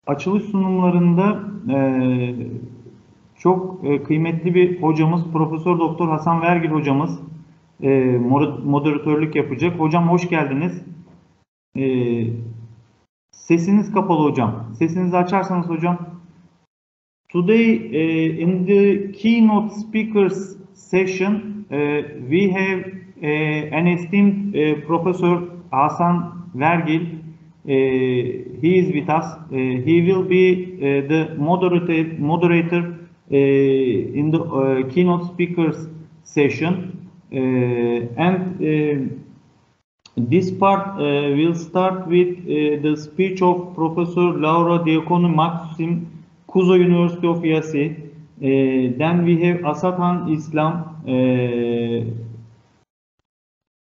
Açılış sunumlarında çok kıymetli bir hocamız, Profesör Doktor Hasan Vergil hocamız moderatörlük yapacak. Hocam hoş geldiniz. Sesiniz kapalı hocam. Sesinizi açarsanız hocam. Today in the keynote speakers session we have an esteemed Professor Hasan Vergil. He is with us. He will be the moderator in the keynote speakers session, and this part will start with the speech of Professor Laura Diaconou Maxim, Cuzo University of Iași. Then we have Asathan Islam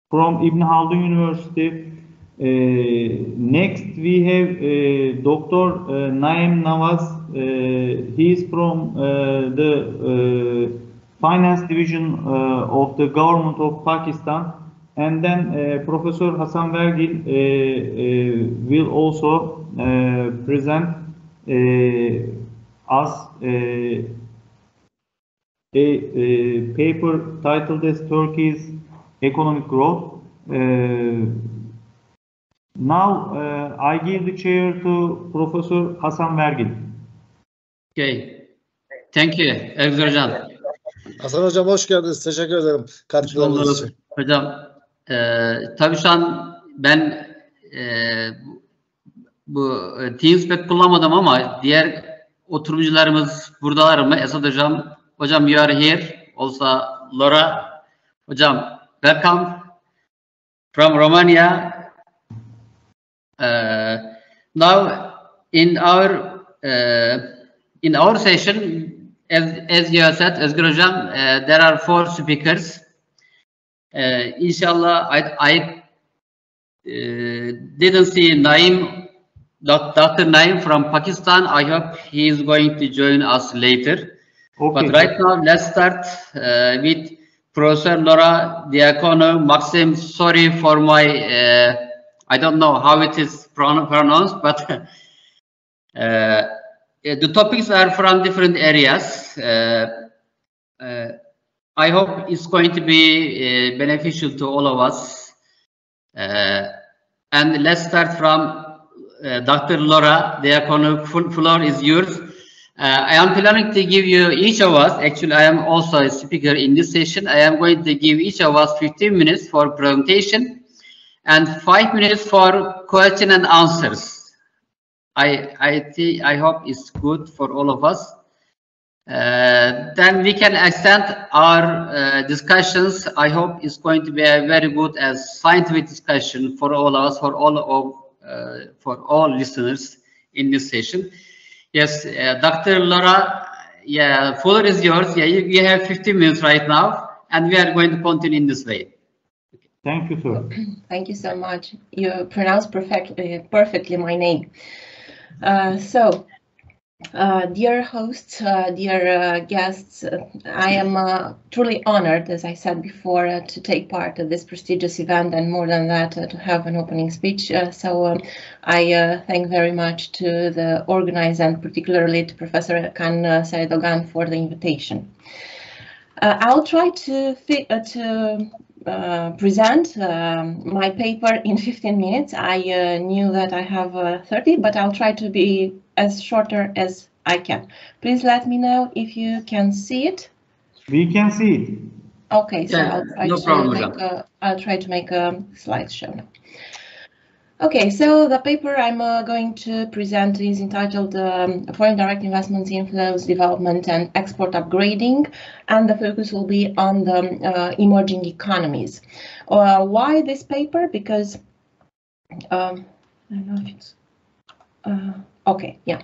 from Ibn Haldun University. Next we have Dr. Naim Nawaz. He is from the Finance Division of the Government of Pakistan. And then Professor Hasan Vergil will also present us a paper titled as Turkey's Economic Growth. Now I give the chair to Professor Hasan Vergil. Okay. Thank you. Özgür Hocam. Hasan Hocam hoş geldiniz. Teşekkür ederim katkılarınız için. Hocam tabii şu an ben bu Teams pek kullanmadım ama diğer oturumcularımız buradalar mı? Esad Hocam, Hocam you are here. Also Laura. Hocam welcome from Romania. Now in our session, as you have said, Özgür Hocam, there are 4 speakers. Inshallah, I didn't see Naim, Dr. Naim from Pakistan. I hope he is going to join us later. Okay. But right now, let's start with Professor Laura Diaconou Maxim. Sorry for my, I don't know how it is pronounced, but the topics are from different areas. I hope it's going to be beneficial to all of us. And let's start from Dr. Laura Diaconou. Floor is yours. I am planning to give you each of us, actually I am also a speaker in this session. I am going to give each of us 15 minutes for presentation and 5 minutes for question and answers. I hope it's good for all of us. Then we can extend our discussions. I hope it's going to be a very good and scientific discussion for all of us, for all listeners in this session. Yes, Dr. Laura, yeah, floor is yours. Yeah, you have 15 minutes right now, and we are going to continue in this way. Thank you, sir. Thank you so much. You pronounced perfectly my name. Dear hosts, dear guests, I am truly honored, as I said before, to take part in this prestigious event, and more than that, to have an opening speech. I thank very much to the organizer, and particularly to Professor Kan Saidogan for the invitation. I'll try to present my paper in 15 minutes. I knew that I have 30, but I'll try to be as shorter as I can. Please let me know if you can see it. We can see it. Okay, so yeah, I'll try to make a slideshow now. Okay, so the paper I'm going to present is entitled Foreign Direct Investments Inflows, Development and Export Upgrading, and the focus will be on the emerging economies. Why this paper? Because I don't know if it's okay, yeah.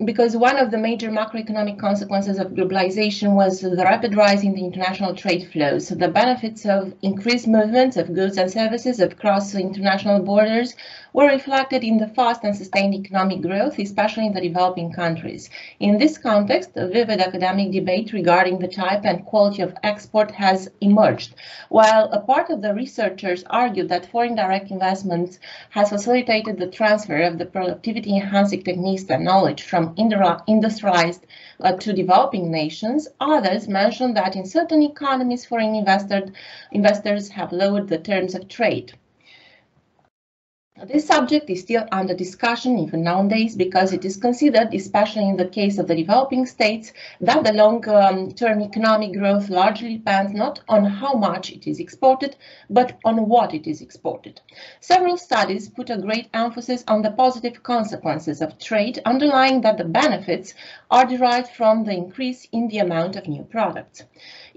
Because one of the major macroeconomic consequences of globalization was the rapid rise in the international trade flows. So the benefits of increased movements of goods and services across international borders were reflected in the fast and sustained economic growth, especially in the developing countries. In this context, a vivid academic debate regarding the type and quality of export has emerged. While a part of the researchers argued that foreign direct investments has facilitated the transfer of the productivity enhancing techniques and knowledge from industrialized to developing nations. Others mention that in certain economies, foreign investors have lowered the terms of trade. This subject is still under discussion even nowadays because it is considered, especially in the case of the developing states, that the long-term economic growth largely depends not on how much it is exported, but on what it is exported. Several studies put a great emphasis on the positive consequences of trade, underlying that the benefits are derived from the increase in the amount of new products,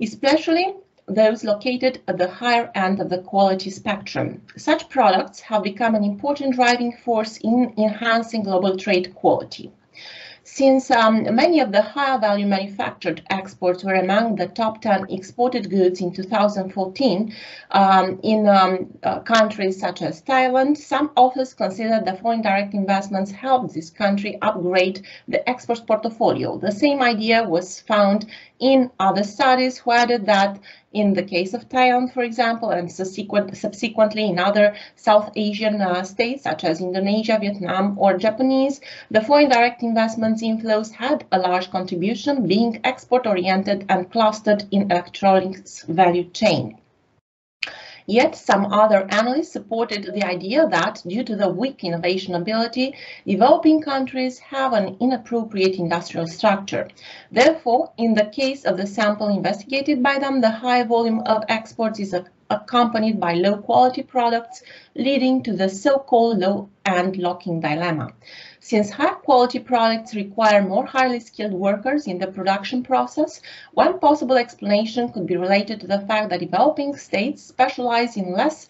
especially those located at the higher end of the quality spectrum. Such products have become an important driving force in enhancing global trade quality. Since many of the higher value manufactured exports were among the top 10 exported goods in 2014 in countries such as Thailand, some authors consider that foreign direct investments helped this country upgrade the export portfolio. The same idea was found in other studies who added that in the case of Thailand, for example, and subsequently in other South Asian states such as Indonesia, Vietnam, or Japanese, the foreign direct investments inflows had a large contribution, being export-oriented and clustered in electronics value chain. Yet some other analysts supported the idea that, due to the weak innovation ability, developing countries have an inappropriate industrial structure. Therefore, in the case of the sample investigated by them, the high volume of exports is accompanied by low-quality products, leading to the so-called low-end locking dilemma. Since high-quality products require more highly skilled workers in the production process, one possible explanation could be related to the fact that developing states specialize in less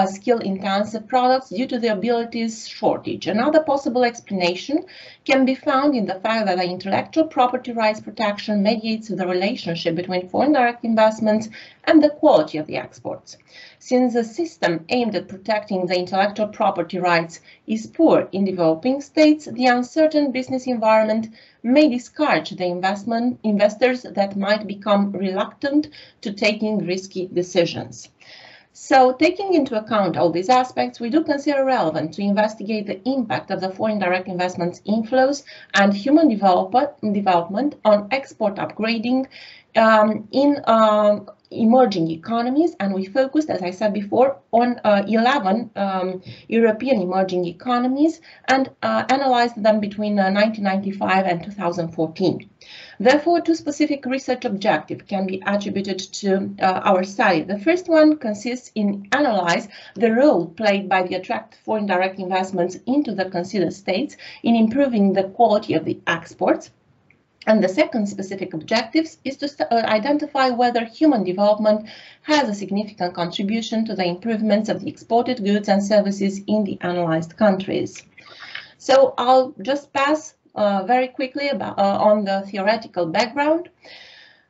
skill-intensive products due to the abilities shortage. Another possible explanation can be found in the fact that the intellectual property rights protection mediates the relationship between foreign direct investments and the quality of the exports. Since the system aimed at protecting the intellectual property rights is poor in developing states, the uncertain business environment may discourage the investors that might become reluctant to taking risky decisions. So, taking into account all these aspects, we do consider relevant to investigate the impact of the foreign direct investments inflows and human development on export upgrading in emerging economies, and we focused, as I said before, on 11 European emerging economies and analyzed them between 1995 and 2014. Therefore, two specific research objectives can be attributed to our study. The first one consists in analyze the role played by the attracted foreign direct investments into the considered states in improving the quality of the exports. And the second specific objective is to identify whether human development has a significant contribution to the improvements of the exported goods and services in the analyzed countries. So I'll just pass very quickly on the theoretical background.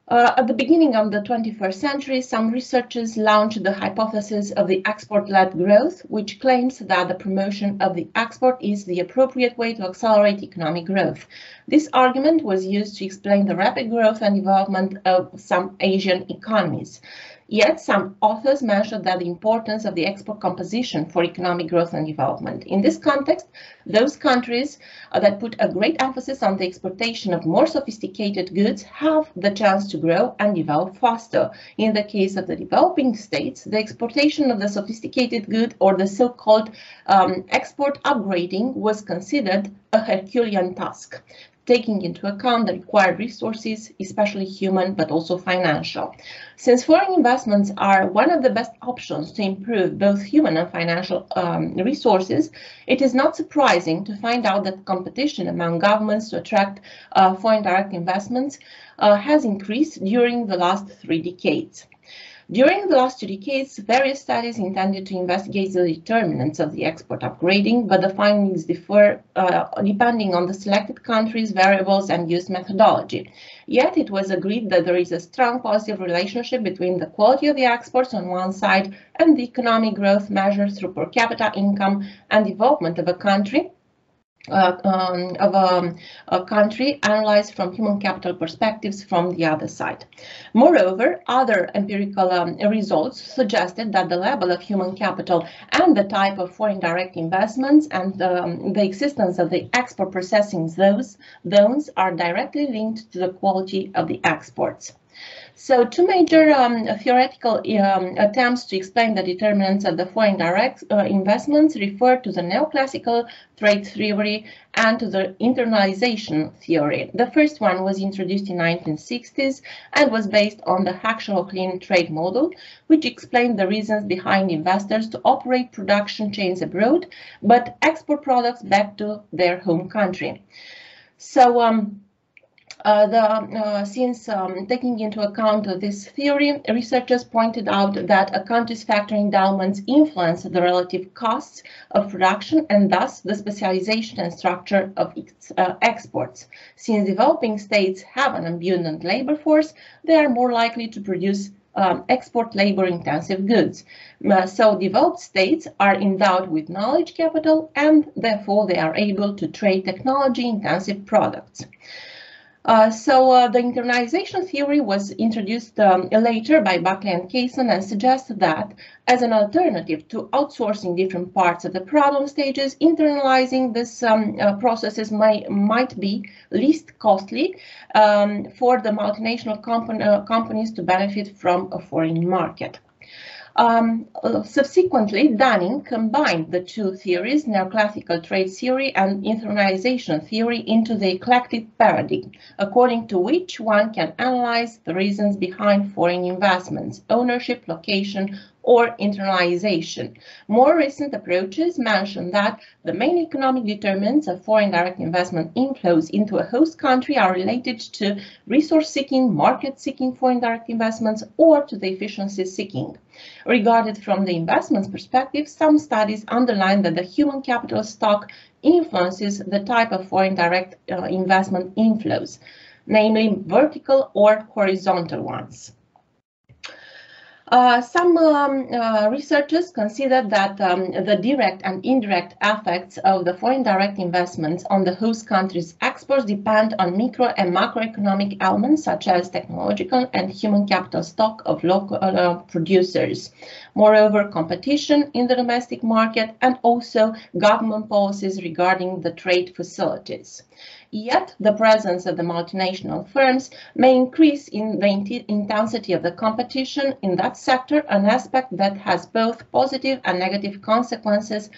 At the beginning of the 21st century, some researchers launched the hypothesis of the export-led growth, which claims that the promotion of the export is the appropriate way to accelerate economic growth. This argument was used to explain the rapid growth and development of some Asian economies. Yet some authors mentioned that the importance of the export composition for economic growth and development. In this context, those countries that put a great emphasis on the exportation of more sophisticated goods have the chance to grow and develop faster. In the case of the developing states, the exportation of the sophisticated good, or the so-called export upgrading, was considered a Herculean task, taking into account the required resources, especially human, but also financial. Since foreign investments are one of the best options to improve both human and financial resources, it is not surprising to find out that competition among governments to attract foreign direct investments has increased during the last 3 decades. During the last 2 decades, various studies intended to investigate the determinants of the export upgrading, but the findings differ depending on the selected countries, variables, and used methodology. Yet it was agreed that there is a strong positive relationship between the quality of the exports on one side and the economic growth measured through per capita income and development of a country a country analyzed from human capital perspectives from the other side. Moreover, other empirical results suggested that the level of human capital and the type of foreign direct investments and the existence of the export processing zones are directly linked to the quality of the exports. So two major theoretical attempts to explain the determinants of the foreign direct investments refer to the neoclassical trade theory and to the internalization theory. The first one was introduced in the 1960s and was based on the Hack-Sholochlin trade model, which explained the reasons behind investors to operate production chains abroad, but export products back to their home country. So taking into account this theory, researchers pointed out that a country's factory endowments influence the relative costs of production and thus the specialization and structure of its exports. Since developing states have an abundant labor force, they are more likely to produce export labor-intensive goods. So developed states are endowed with knowledge capital and therefore they are able to trade technology-intensive products. The internalization theory was introduced later by Buckley and Kaysen and suggests that as an alternative to outsourcing different parts of the problem stages, internalizing these processes might be least costly for the multinational companies to benefit from a foreign market. Subsequently, Dunning combined the two theories, neoclassical trade theory and internalization theory, into the eclectic paradigm, according to which one can analyze the reasons behind foreign investments, ownership, location, or internalization. More recent approaches mention that the main economic determinants of foreign direct investment inflows into a host country are related to resource-seeking, market-seeking foreign direct investments, or to the efficiency-seeking. Regarded from the investments perspective, some studies underline that the human capital stock influences the type of foreign direct investment inflows, namely vertical or horizontal ones. Some researchers consider that the direct and indirect effects of the foreign direct investments on the host country's exports depend on micro and macroeconomic elements such as technological and human capital stock of local producers. Moreover, competition in the domestic market and also government policies regarding the trade facilities. Yet, the presence of the multinational firms may increase in the intensity of the competition in that sector, an aspect that has both positive and negative consequences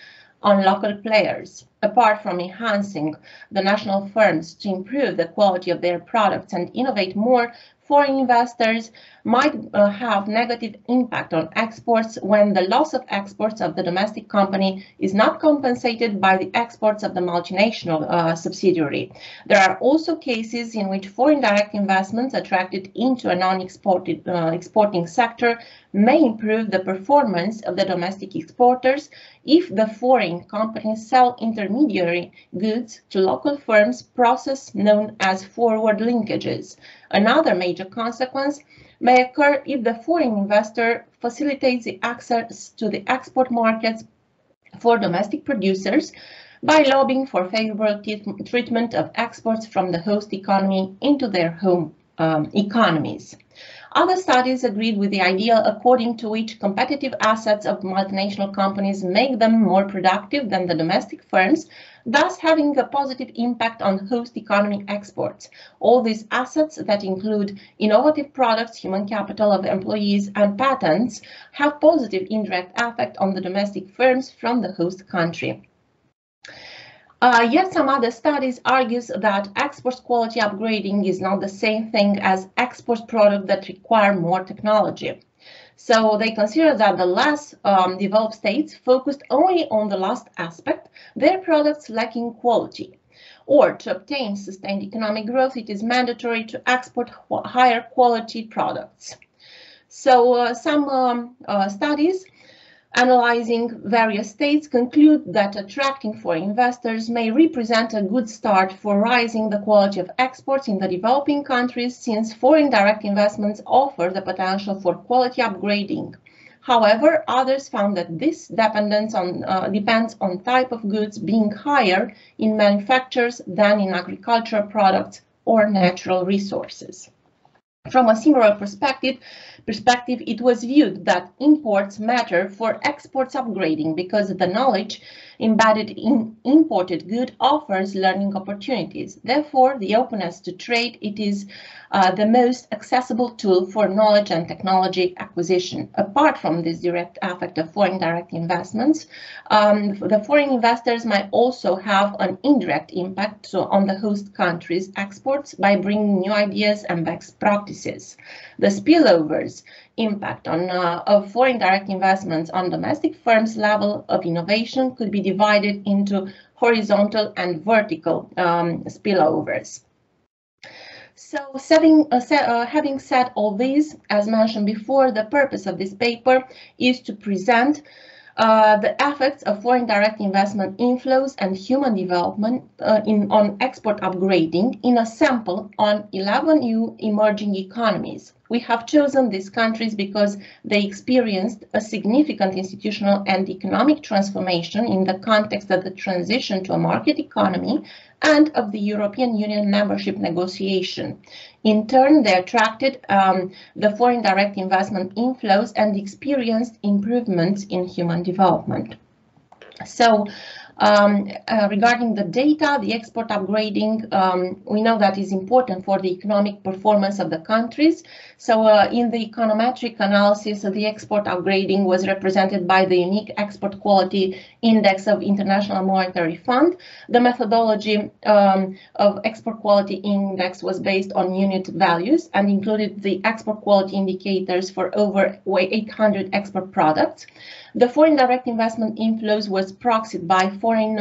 on local players. Apart from enhancing the national firms to improve the quality of their products and innovate more, foreign investors might have negative impact on exports when the loss of exports of the domestic company is not compensated by the exports of the multinational subsidiary. There are also cases in which foreign direct investments attracted into a non-exporting sector may improve the performance of the domestic exporters if the foreign companies sell intermediary goods to local firms, process known as forward linkages. Another major consequence may occur if the foreign investor facilitates the access to the export markets for domestic producers by lobbying for favorable treatment of exports from the host economy into their home economies. Other studies agreed with the idea according to which competitive assets of multinational companies make them more productive than the domestic firms, thus having a positive impact on host economy exports. All these assets that include innovative products, human capital of employees, and patents have positive indirect effect on the domestic firms from the host country. Yet some other studies argue that export quality upgrading is not the same thing as export products that require more technology. So they consider that the less developed states focused only on the last aspect, their products lacking quality. Or to obtain sustained economic growth, it is mandatory to export higher quality products. So some studies analyzing various states conclude that attracting foreign investors may represent a good start for raising the quality of exports in the developing countries, since foreign direct investments offer the potential for quality upgrading. However, others found that this depends on type of goods being higher in manufacturers than in agricultural products or natural resources. From a similar perspective, it was viewed that imports matter for exports upgrading because the knowledge embedded in imported good offers learning opportunities. Therefore, the openness to trade, it is the most accessible tool for knowledge and technology acquisition. Apart from this direct effect of foreign direct investments, the foreign investors might also have an indirect impact on the host country's exports by bringing new ideas and best practices. The spillovers impact of foreign direct investments on domestic firms' level of innovation could be divided into horizontal and vertical spillovers. So having said all this, as mentioned before, the purpose of this paper is to present the effects of foreign direct investment inflows and human development on export upgrading in a sample on 11 new emerging economies. We have chosen these countries because they experienced a significant institutional and economic transformation in the context of the transition to a market economy and of the European Union membership negotiation. In turn, they attracted the foreign direct investment inflows and experienced improvements in human development. So, regarding the data, the export upgrading, we know that is important for the economic performance of the countries. So in the econometric analysis, the export upgrading was represented by the unique export quality index of International Monetary Fund. The methodology of export quality index was based on unit values and included the export quality indicators for over 800 export products. The foreign direct investment inflows was proxied by foreign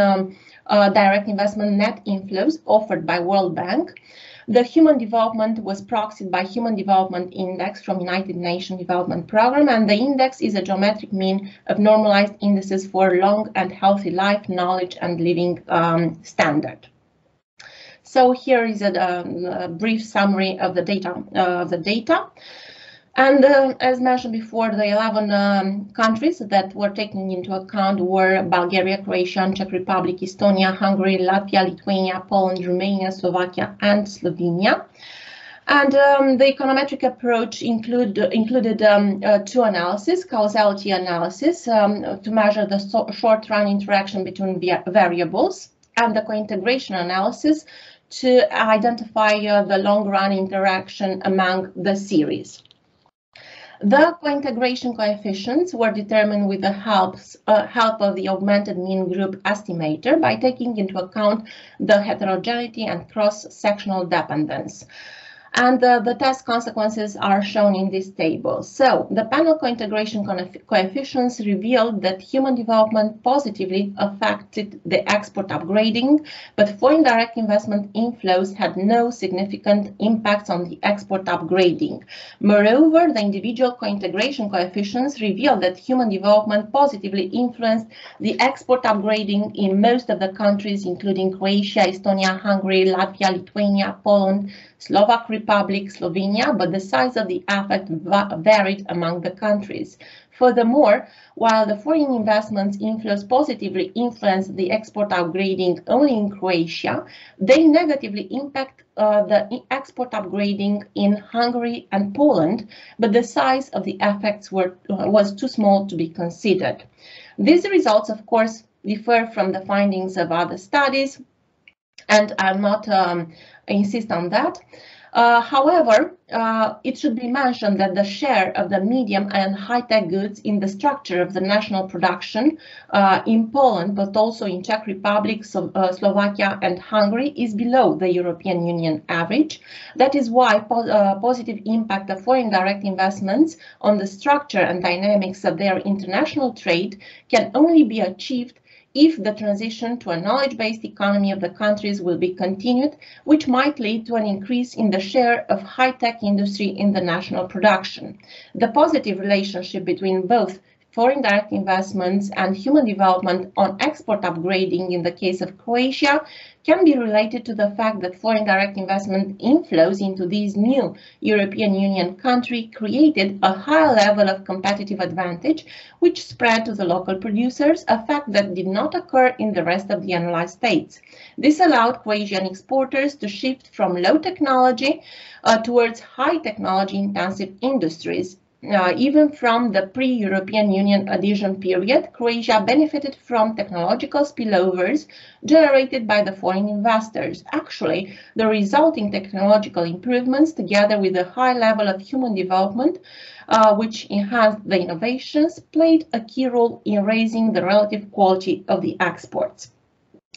direct investment net inflows offered by World Bank. The human development was proxied by Human Development Index from United Nations Development Programme, and the index is a geometric mean of normalized indices for long and healthy life, knowledge, and living standard. So here is a brief summary of the data. And as mentioned before, the 11 countries that were taken into account were Bulgaria, Croatia, Czech Republic, Estonia, Hungary, Latvia, Lithuania, Poland, Romania, Slovakia, and Slovenia. And the econometric approach included two analyses: causality analysis to measure the short-run interaction between variables, and the co-integration analysis to identify the long-run interaction among the series. The co-integration coefficients were determined with the help of the augmented mean group estimator by taking into account the heterogeneity and cross-sectional dependence. And the test consequences are shown in this table. So the panel co-integration coefficients revealed that human development positively affected the export upgrading, but foreign direct investment inflows had no significant impacts on the export upgrading. Moreover, the individual co-integration coefficients revealed that human development positively influenced the export upgrading in most of the countries, including Croatia, Estonia, Hungary, Latvia, Lithuania, Poland, Slovak Republic, Slovenia, but the size of the effect varied among the countries. Furthermore, while the foreign investments inflows positively influenced the export upgrading only in Croatia, they negatively impact the export upgrading in Hungary and Poland, but the size of the effects was too small to be considered. These results, of course, differ from the findings of other studies, and I'll not insist on that. However, it should be mentioned that the share of the medium and high-tech goods in the structure of the national production in Poland, but also in Czech Republic, Slovakia, and Hungary is below the European Union average. That is why positive impact of foreign direct investments on the structure and dynamics of their international trade can only be achieved if the transition to a knowledge-based economy of the countries will be continued, which might lead to an increase in the share of high-tech industry in the national production. The positive relationship between both foreign direct investments and human development on export upgrading in the case of Croatia can be related to the fact that foreign direct investment inflows into these new European Union countries created a high level of competitive advantage, which spread to the local producers, a fact that did not occur in the rest of the analyzed states. This allowed Croatian exporters to shift from low technology towards high technology intensive industries. Even from the pre-European Union adhesion period, Croatia benefited from technological spillovers generated by the foreign investors. Actually, the resulting technological improvements, together with a high level of human development, which enhanced the innovations, played a key role in raising the relative quality of the exports.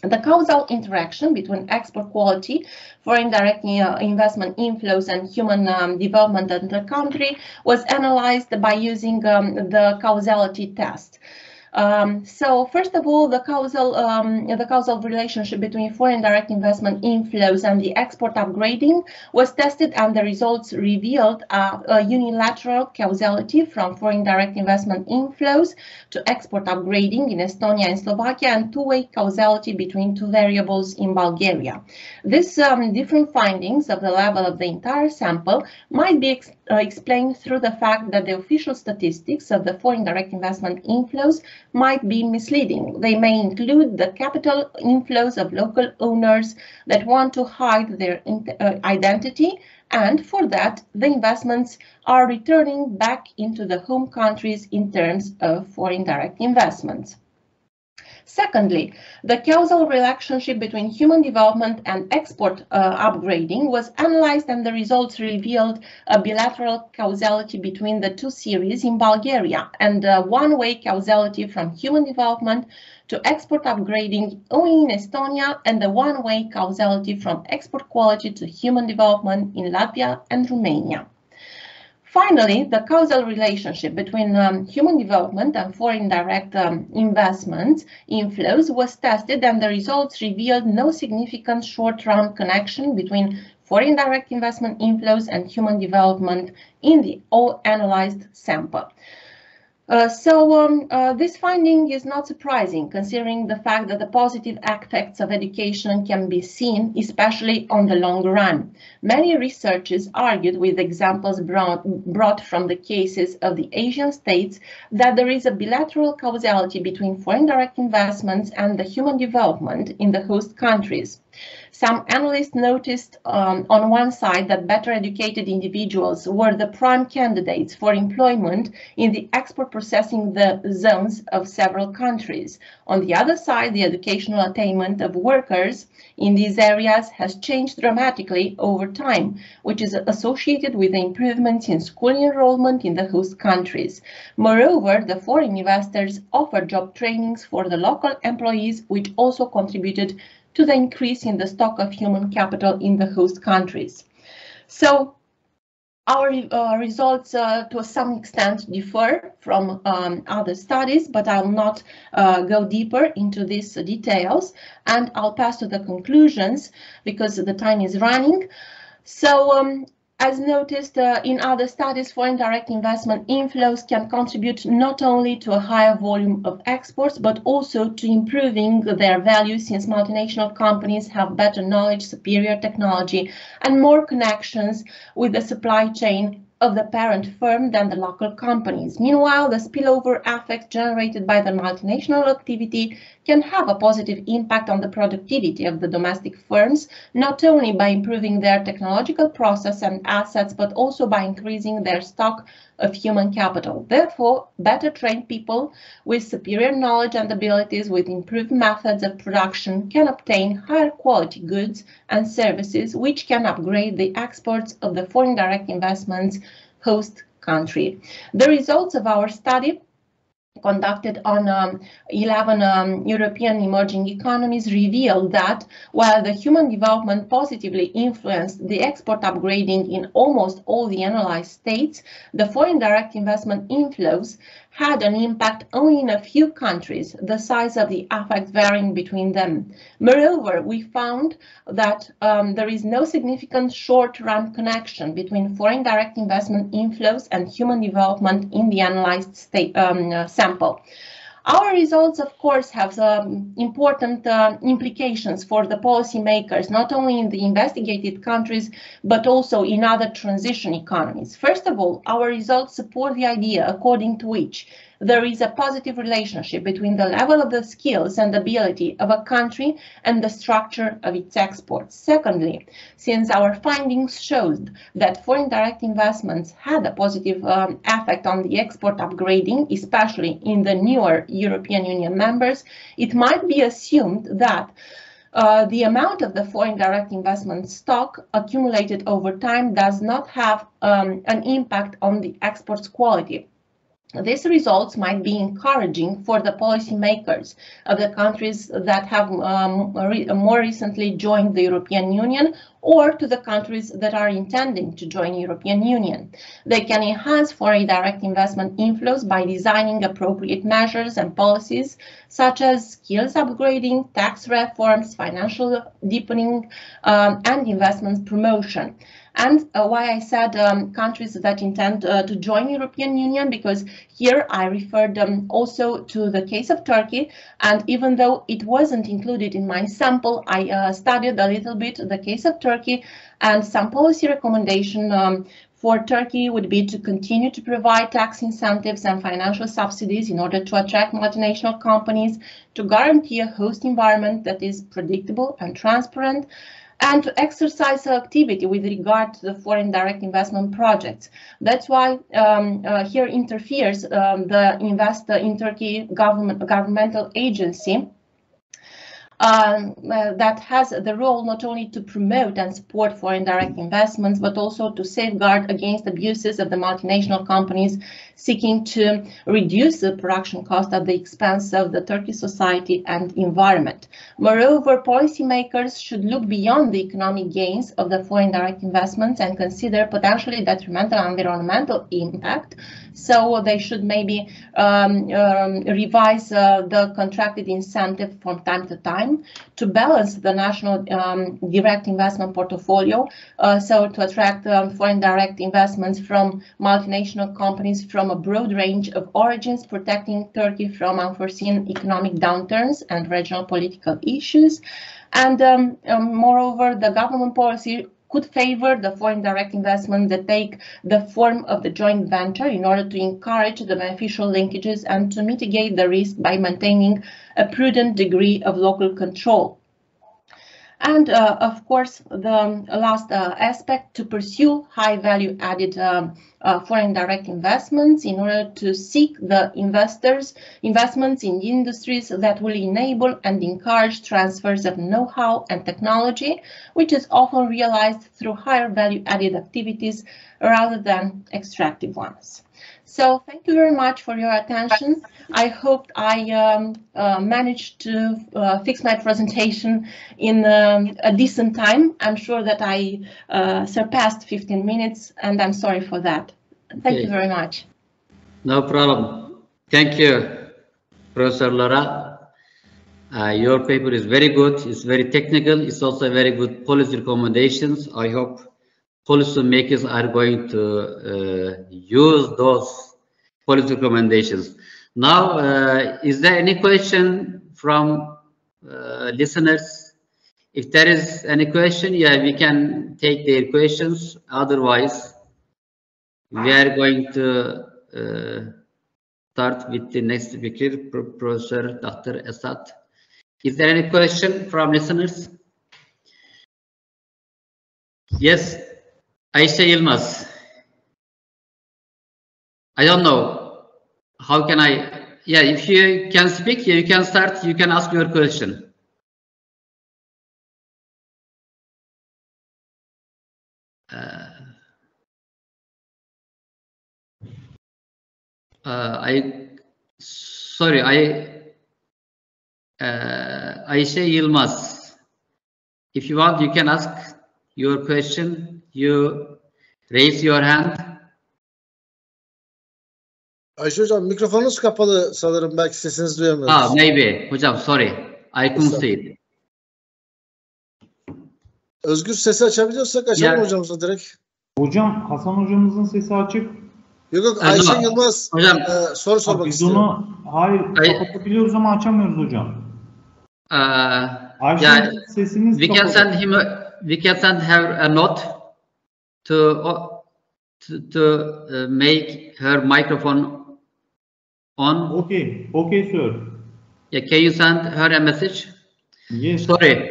The causal interaction between export quality, foreign direct investment inflows, and human development in the country was analyzed by using the causality test. So first of all, the causal relationship between foreign direct investment inflows and the export upgrading was tested, and the results revealed a unilateral causality from foreign direct investment inflows to export upgrading in Estonia and Slovakia, and two-way causality between two variables in Bulgaria. These different findings of the level of the entire sample might be explained through the fact that the official statistics of the foreign direct investment inflows might be misleading. They may include the capital inflows of local owners that want to hide their identity, and for that, the investments are returning back into the home countries in terms of foreign direct investments. Secondly, the causal relationship between human development and export upgrading was analyzed, and the results revealed a bilateral causality between the two series in Bulgaria, and a one-way causality from human development to export upgrading only in Estonia, and the one-way causality from export quality to human development in Latvia and Romania. Finally, the causal relationship between human development and foreign direct investment inflows was tested, and the results revealed no significant short-run connection between foreign direct investment inflows and human development in the all analyzed sample. This finding is not surprising, considering the fact that the positive effects of education can be seen, especially on the long run. Many researchers argued, with examples brought from the cases of the Asian states, that there is a bilateral causality between foreign direct investments and the human development in the host countries. Some analysts noticed on one side that better educated individuals were the prime candidates for employment in the export processing zones of several countries. On the other side, the educational attainment of workers in these areas has changed dramatically over time, which is associated with the improvements in school enrollment in the host countries. Moreover, the foreign investors offered job trainings for the local employees, which also contributed to the increase in the stock of human capital in the host countries. So our results to some extent differ from other studies, but I'll not go deeper into these details, and I'll pass to the conclusions because the time is running. So as noticed in other studies, foreign direct investment inflows can contribute not only to a higher volume of exports, but also to improving their value, since multinational companies have better knowledge, superior technology, and more connections with the supply chain of the parent firm than the local companies. Meanwhile, the spillover effect generated by the multinational activity can have a positive impact on the productivity of the domestic firms, not only by improving their technological process and assets, but also by increasing their stock of human capital. Therefore, better trained people with superior knowledge and abilities with improved methods of production can obtain higher quality goods and services, which can upgrade the exports of the foreign direct investments host country. The results of our study, conducted on 11 European emerging economies, revealed that while the human development positively influenced the export upgrading in almost all the analyzed states, the foreign direct investment inflows had an impact only in a few countries, the size of the effect varying between them. Moreover, we found that there is no significant short-run connection between foreign direct investment inflows and human development in the analyzed sample. Our results, of course, have important implications for the policymakers, not only in the investigated countries, but also in other transition economies. First of all, our results support the idea according to which there is a positive relationship between the level of the skills and ability of a country and the structure of its exports. Secondly, since our findings showed that foreign direct investments had a positive effect on the export upgrading, especially in the newer European Union members, it might be assumed that the amount of the foreign direct investment stock accumulated over time does not have an impact on the export's quality. These results might be encouraging for the policymakers of the countries that have more recently joined the European Union, or to the countries that are intending to join the European Union. They can enhance foreign direct investment inflows by designing appropriate measures and policies, such as skills upgrading, tax reforms, financial deepening, and investment promotion. And why I said countries that intend to join European Union, because here I referred also to the case of Turkey, and even though it wasn't included in my sample, I studied a little bit the case of Turkey, and some policy recommendation for Turkey would be to continue to provide tax incentives and financial subsidies in order to attract multinational companies, to guarantee a host environment that is predictable and transparent, and to exercise activity with regard to the foreign direct investment projects. That's why here interferes the Invest in Turkey governmental agency that has the role not only to promote and support foreign direct investments, but also to safeguard against abuses of the multinational companies seeking to reduce the production cost at the expense of the Turkish society and environment. Moreover, policymakers should look beyond the economic gains of the foreign direct investments and consider potentially detrimental environmental impact. So they should maybe revise the contracted incentive from time to time to balance the national direct investment portfolio, so to attract foreign direct investments from multinational companies from a broad range of origins, protecting Turkey from unforeseen economic downturns and regional political issues. And moreover, the government policy could favor the foreign direct investment that take the form of the joint venture in order to encourage the beneficial linkages and to mitigate the risk by maintaining a prudent degree of local control. And of course, the last aspect, to pursue high value added foreign direct investments in order to seek the investments in industries that will enable and encourage transfers of know-how and technology, which is often realized through higher value added activities rather than extractive ones. So thank you very much for your attention. I hope I managed to fix my presentation in a decent time. I'm sure that I surpassed 15 minutes, and I'm sorry for that. Thank you very much. No problem. Thank you, Professor Laura. Your paper is very good. It's very technical. It's also very good policy recommendations. I hope policymakers are going to use those policy recommendations. Now, is there any question from listeners? If there is any question, yeah, we can take their questions. Otherwise, we are going to start with the next speaker, Professor Dr. Esat. Is there any question from listeners? Yes, Ayşe Yılmaz. I don't know. How can I? Yeah, if you can speak, you can start. You can ask your question. Ayşe Yılmaz. If you want, you can ask your question. You raise your hand. Ayşe hocam mikrofonunuz kapalı sanırım, belki sesinizi duyamıyoruz. Maybe. Hocam sorry. I couldn't see it. Özgür, sesi açabiliyorsak açalım hocamıza direkt. Hocam Hasan hocamızın sesi açık. Yok no. Ayşe Yılmaz Hocam, soru sormak Biz istiyor. onu kapatabiliyoruz ama açamıyoruz hocam. Ayşe yeah, sesiniz we can kapalı. send him. We can send her a note to make her microphone on. Okay, sir. Yeah, can you send her a message? Yes. Sorry,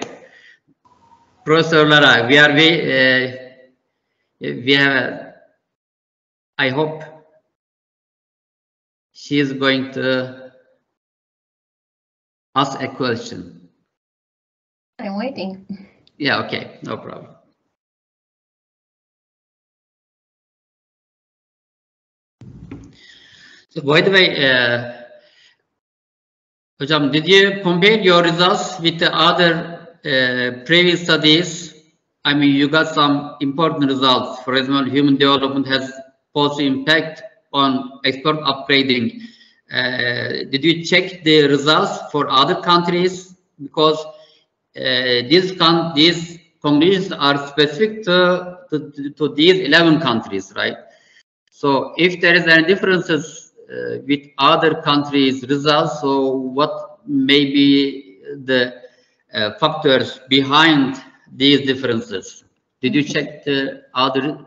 Professor Lara, we have. I hope she is going to ask a question. I'm waiting. Yeah, okay, no problem. So, by the way, Hocam, did you compare your results with the other previous studies? I mean, you got some important results. For example, human development has positive impact on export upgrading. Did you check the results for other countries? Because these conclusions are specific to these 11 countries, right? So if there is any differences with other countries' results, so what may be the factors behind these differences? Did you check the other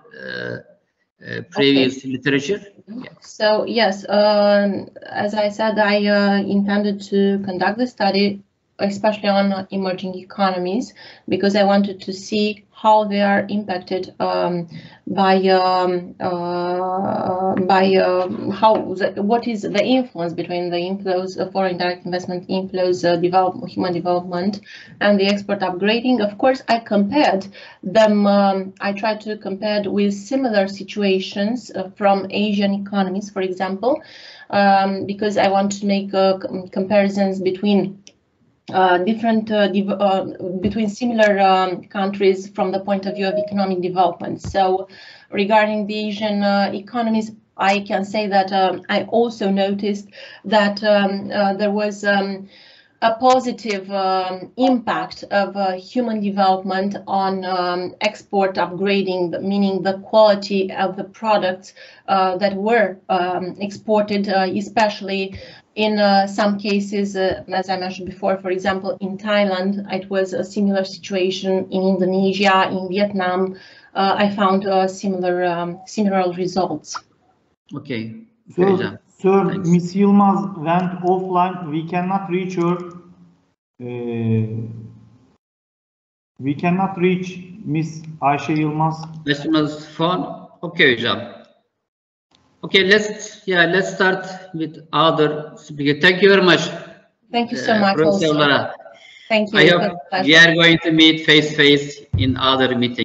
previous literature? Yeah. So yes, as I said, I intended to conduct the study, especially on emerging economies, because I wanted to see how they are impacted what is the influence between the inflows of foreign direct investment inflows, human development, and the export upgrading. Of course, I compared them. I tried to compare with similar situations from Asian economies, for example, because I want to make comparisons between between similar countries from the point of view of economic development. So regarding the Asian economies, I can say that I also noticed that there was a positive impact of human development on export upgrading, meaning the quality of the products that were exported, especially in some cases, as I mentioned before, for example, in Thailand, it was a similar situation. In Indonesia, in Vietnam, I found similar results. Okay. Sir, Miss Yılmaz went offline. We cannot reach her. We cannot reach Miss Ayşe Yılmaz. Miss Yılmaz phone. Okay, hocam. Okay, let's start with other speaker. Thank you very much. Thank you so much. Professor Lara. Thank you. I hope we are going to meet face to face in other meetings.